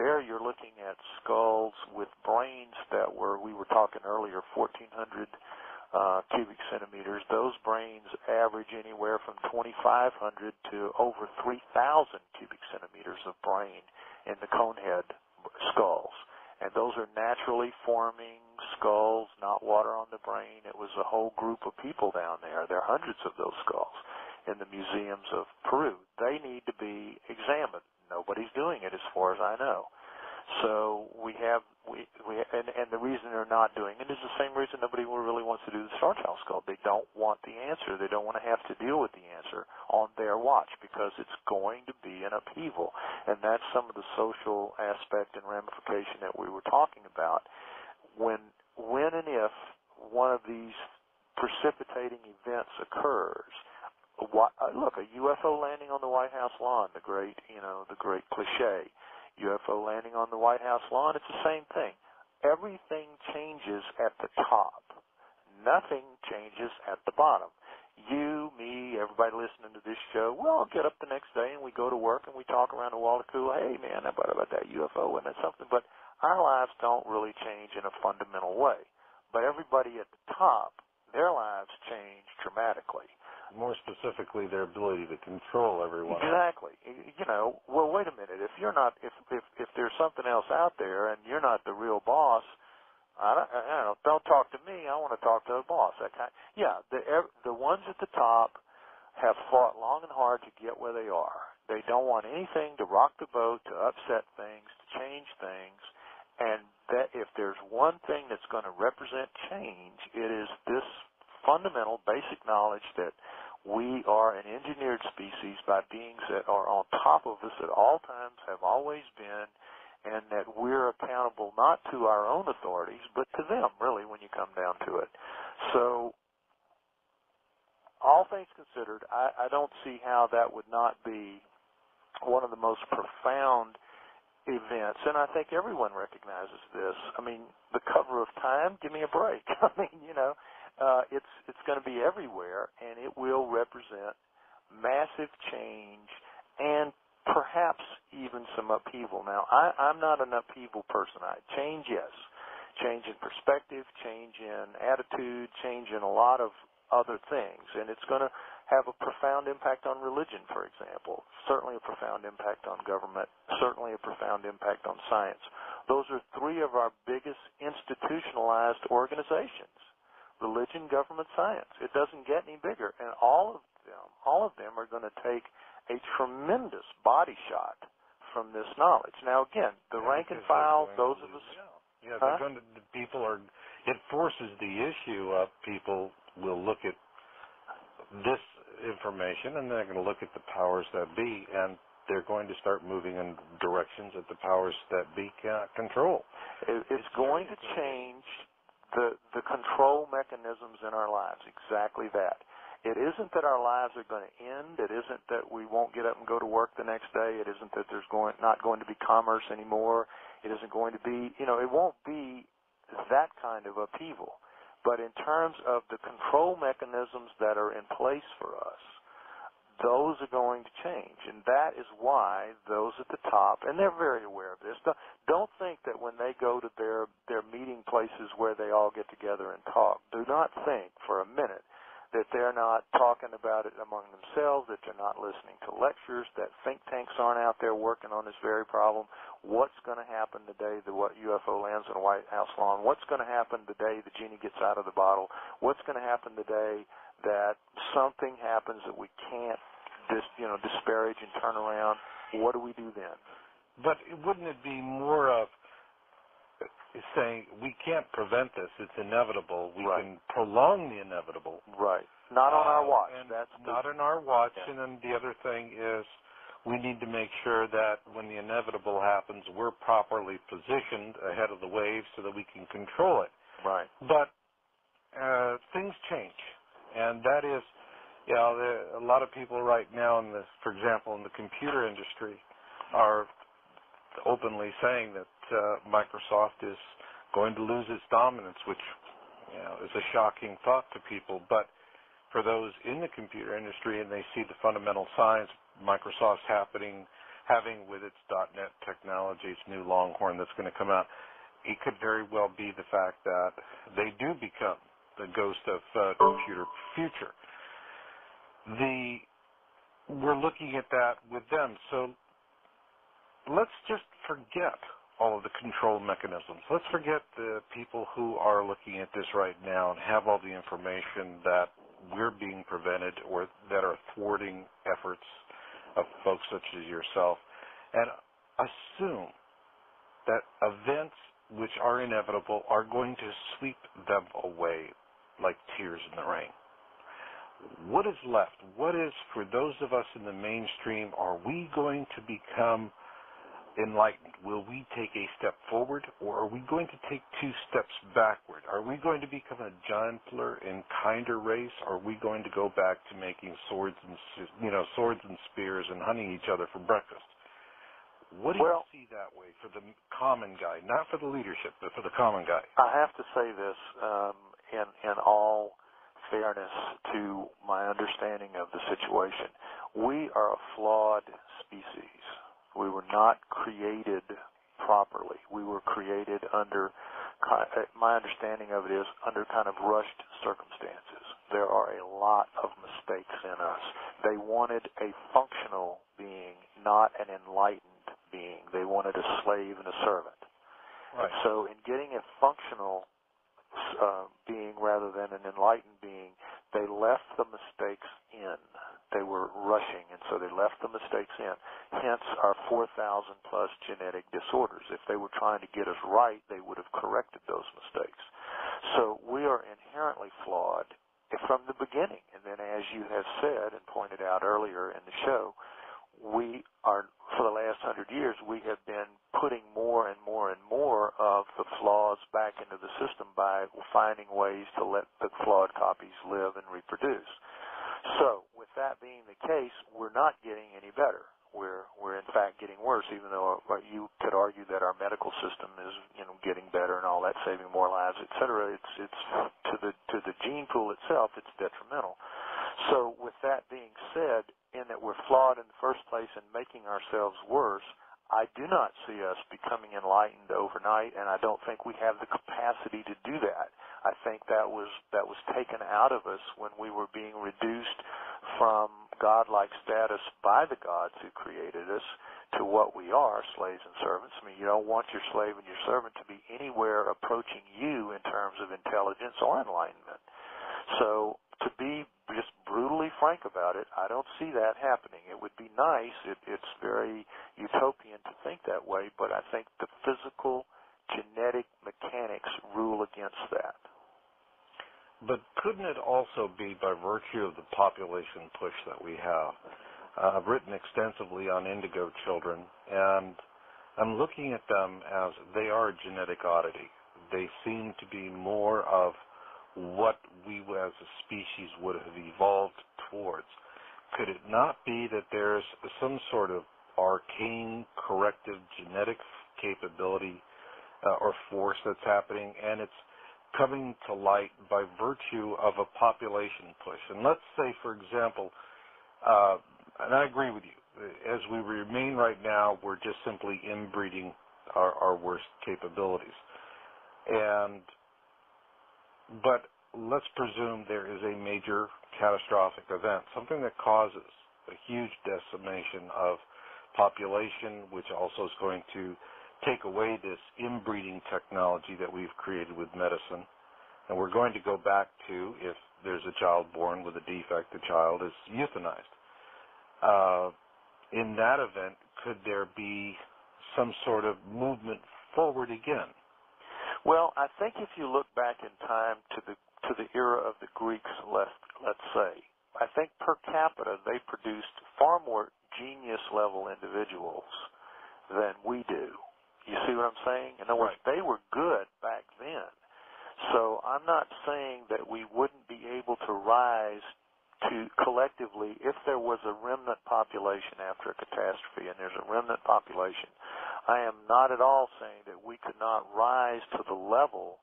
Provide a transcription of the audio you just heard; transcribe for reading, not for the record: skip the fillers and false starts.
there you're looking at skulls with brains that we were talking earlier, 1,400 cubic centimeters. Those brains average anywhere from 2,500 to over 3,000 cubic centimeters of brain in the conehead skulls. And those are naturally forming skulls, not water on the brain. It was a whole group of people down there. There are hundreds of those skulls in the museums of Peru. They need to be examined. Nobody's doing it as far as I know. So and the reason they're not doing it is the same reason nobody really wants to do the Starchild skull. They don't want the answer. They don't want to have to deal with the answer on their watch because it's going to be an upheaval. And that's some of the social aspect and ramification that we were talking about. When and if one of these precipitating events occurs, look, a UFO landing on the White House lawn, the great cliche. UFO landing on the White House lawn, it's the same thing. Everything changes at the top. Nothing changes at the bottom. You, me, everybody listening to this show, we'll get up the next day and we go to work and we talk around the water cooler, hey man, about that UFO and that's something, but our lives don't really change in a fundamental way. But everybody at the top, their lives change dramatically. More specifically, their ability to control everyone. Exactly. Well, wait a minute. If you're not, if there's something else out there and you're not the real boss, don't talk to me. I want to talk to the boss. The ones at the top have fought long and hard to get where they are. They don't want anything to rock the boat, to upset things, to change things. And that if there's one thing that's going to represent change, it is this fundamental, basic knowledge that we are an engineered species by beings that are on top of us at all times, have always been, and that we're accountable not to our own authorities, but to them, really, when you come down to it. So, all things considered, I don't see how that would not be one of the most profound events, and I think everyone recognizes this. I mean, the cover of Time, give me a break. I mean, it's going to be everywhere, and it will represent massive change and perhaps even some upheaval. Now, I'm not an upheaval person. Change, yes. Change in perspective, change in attitude, change in a lot of other things, and it's going to have a profound impact on religion, for example, certainly a profound impact on government, certainly a profound impact on science. Those are three of our biggest institutionalized organizations: religion, government, science. It doesn't get any bigger, and all of them are going to take a tremendous body shot from this knowledge. Now, again, the rank and file, those of us... Yeah, they're going to, it forces the issue up. People will look at this information, and they're going to look at the powers that be, and they're going to start moving in directions that the powers that be cannot control. It's going to change the control mechanisms in our lives, exactly that. It isn't that our lives are going to end. It isn't that we won't get up and go to work the next day. It isn't that there's not going to be commerce anymore. It isn't going to be, it won't be that kind of upheaval. But in terms of the control mechanisms that are in place for us, those are going to change. And that is why those at the top, and they're very aware of this, don't think that when they go to their meeting places where they all get together and talk, do not think for a minute that they're not talking about it among themselves, that they're not listening to lectures, that think tanks aren't out there working on this very problem. What's going to happen the day the UFO lands on a White House lawn? What's going to happen the day the genie gets out of the bottle? What's going to happen the day that something happens that we can't disparage and turn around? What do we do then? But wouldn't it be more of saying we can't prevent this, it's inevitable, we can prolong the inevitable. Right. Not on our watch. Not on our watch. Yeah. And then the other thing is we need to make sure that when the inevitable happens, we're properly positioned ahead of the wave so that we can control it. Right. But things change. And that is, a lot of people right now, for example, in the computer industry, are openly saying that Microsoft is going to lose its dominance, which is a shocking thought to people. But for those in the computer industry and they see the fundamental science, Microsoft's having with its .NET technology, its new Longhorn that's going to come out, it could very well be the fact that they do become the ghost of computer future. We're looking at that with them. So let's just forget all of the control mechanisms. Let's forget the people who are looking at this right now and have all the information that we're being prevented or that are thwarting efforts of folks such as yourself, and assume that events which are inevitable are going to sweep them away like tears in the rain. What is left? What is, for those of us in the mainstream, are we going to become enlightened? Will we take a step forward, or are we going to take 2 steps backward? Are we going to become a gentler and kinder race? Are we going to go back to making swords and spears and hunting each other for breakfast? What do you see that way for the common guy, not for the leadership, but for the common guy? I have to say this in all fairness to my understanding of the situation. We are a flawed species. We were not created properly. We were created under, my understanding of it is, under kind of rushed circumstances. There are a lot of mistakes in us. They wanted a functional being, not an enlightened being. They wanted a slave and a servant. Right. And so in getting a functional being rather than an enlightened being, they left the mistakes in. They were rushing, and so they left the mistakes in. Hence our 4,000 plus genetic disorders. If they were trying to get us right, they would have corrected those mistakes. So we are inherently flawed from the beginning. And then, as you have said and pointed out earlier in the show, we are, for the last 100 years, we have been putting more and more and more of the flaws back into the system by finding ways to let the flawed copies live and reproduce. So, with that being the case, we're not getting any better. We're in fact getting worse, even though you could argue that our medical system is, getting better and all that, saving more lives, et cetera. It's to the gene pool itself, it's detrimental. So, with that being said, in that we're flawed in the first place and making ourselves worse, I do not see us becoming enlightened overnight, and I don't think we have the capacity to do that. I think that was taken out of us when we were being reduced from godlike status by the gods who created us to what we are, slaves and servants. I mean, you don't want your slave and your servant to be anywhere approaching you in terms of intelligence or enlightenment. So, to be just brutally frank about it, I don't see that happening. It would be nice. It's very utopian to think that way, but I think the physical, genetic mechanics rule against that. But couldn't it also be by virtue of the population push that we have? I've written extensively on indigo children, and I'm looking at them as they are a genetic oddity. They seem to be more of what we as a species would have evolved towards. Could it not be that there's some sort of arcane corrective genetic capability or force that's happening, and it's coming to light by virtue of a population push? And let's say, for example, and I agree with you, as we remain right now, we're just simply inbreeding our worst capabilities. But let's presume there is a major catastrophic event, something that causes a huge decimation of population, which also is going to take away this inbreeding technology that we've created with medicine. And we're going to go back to, if there's a child born with a defect, the child is euthanized. In that event, could there be some sort of movement forward again? Well, I think if you look back in time to the era of the Greeks, let's say, I think per capita they produced far more genius-level individuals than we do. You see what I'm saying? In other words, they were good back then. So I'm not saying that we wouldn't be able to rise to collectively, if there was a remnant population after a catastrophe, and there's a remnant population, I am not at all saying that we could not rise to the level